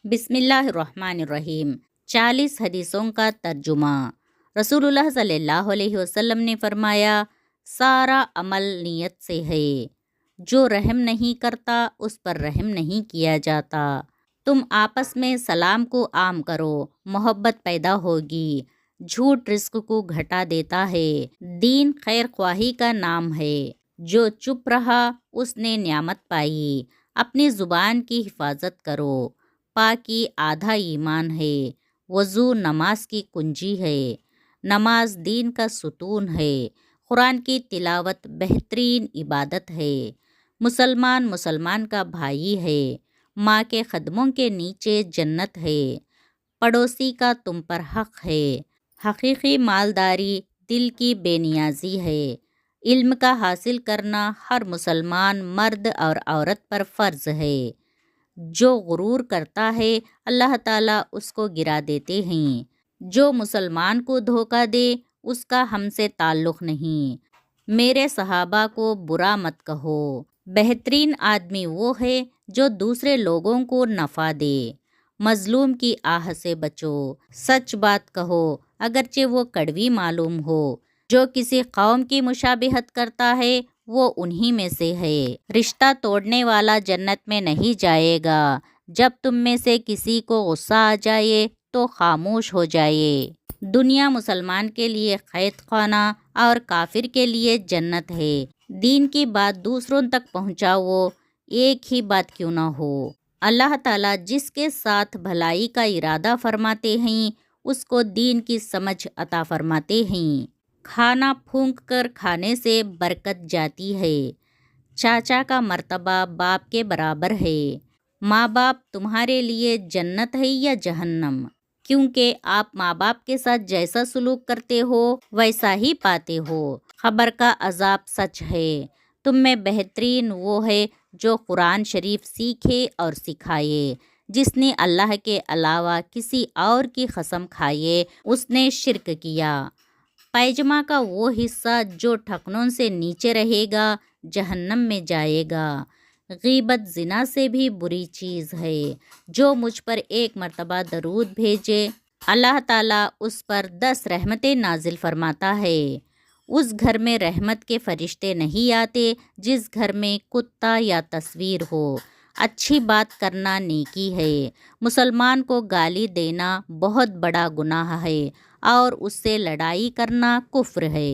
بسم اللہ الرحمن الرحیم۔ 40 حدیثوں کا ترجمہ۔ رسول اللہ صلی اللہ علیہ وسلم نے فرمایا، سارا عمل نیت سے ہے۔ جو رحم نہیں کرتا اس پر رحم نہیں کیا جاتا۔ تم آپس میں سلام کو عام کرو، محبت پیدا ہوگی۔ جھوٹ رزق کو گھٹا دیتا ہے۔ دین خیر خواہی کا نام ہے۔ جو چپ رہا اس نے نعمت پائی۔ اپنی زبان کی حفاظت کرو۔ پاکی آدھا ایمان ہے۔ وضو نماز کی کنجی ہے۔ نماز دین کا ستون ہے۔ قرآن کی تلاوت بہترین عبادت ہے۔ مسلمان کا بھائی ہے۔ ماں کے قدموں کے نیچے جنت ہے۔ پڑوسی کا تم پر حق ہے۔ حقیقی مالداری دل کی بے نیازی ہے۔ علم کا حاصل کرنا ہر مسلمان مرد اور عورت پر فرض ہے۔ جو غرور کرتا ہے اللہ تعالیٰ اس کو گرا دیتے ہیں۔ جو مسلمان کو دھوکہ دے اس کا ہم سے تعلق نہیں۔ میرے صحابہ کو برا مت کہو۔ بہترین آدمی وہ ہے جو دوسرے لوگوں کو نفع دے۔ مظلوم کی آہ سے بچو۔ سچ بات کہو اگرچہ وہ کڑوی معلوم ہو۔ جو کسی قوم کی مشابہت کرتا ہے وہ انہی میں سے ہے۔ رشتہ توڑنے والا جنت میں نہیں جائے گا۔ جب تم میں سے کسی کو غصہ آ جائے تو خاموش ہو جائے۔ دنیا مسلمان کے لیے قید خانہ اور کافر کے لیے جنت ہے۔ دین کی بات دوسروں تک پہنچاؤ، ایک ہی بات کیوں نہ ہو۔ اللہ تعالیٰ جس کے ساتھ بھلائی کا ارادہ فرماتے ہیں اس کو دین کی سمجھ عطا فرماتے ہیں۔ کھانا پھونک کر کھانے سے برکت جاتی ہے۔ چاچا کا مرتبہ باپ کے برابر ہے۔ ماں باپ تمہارے لیے جنت ہے یا جہنم؟ کیونکہ آپ ماں باپ کے ساتھ جیسا سلوک کرتے ہو ویسا ہی پاتے ہو۔ قبر کا عذاب سچ ہے۔ تم میں بہترین وہ ہے جو قرآن شریف سیکھے اور سکھائے۔ جس نے اللہ کے علاوہ کسی اور کی قسم کھائے اس نے شرک کیا۔ پیجامہ کا وہ حصہ جو ٹھکنوں سے نیچے رہے گا جہنم میں جائے گا۔ غیبت زنا سے بھی بری چیز ہے۔ جو مجھ پر ایک مرتبہ درود بھیجے اللہ تعالیٰ اس پر 10 رحمتیں نازل فرماتا ہے۔ اس گھر میں رحمت کے فرشتے نہیں آتے جس گھر میں کتا یا تصویر ہو۔ اچھی بات کرنا نیکی ہے۔ مسلمان کو گالی دینا بہت بڑا گناہ ہے اور اس سے لڑائی کرنا کفر ہے۔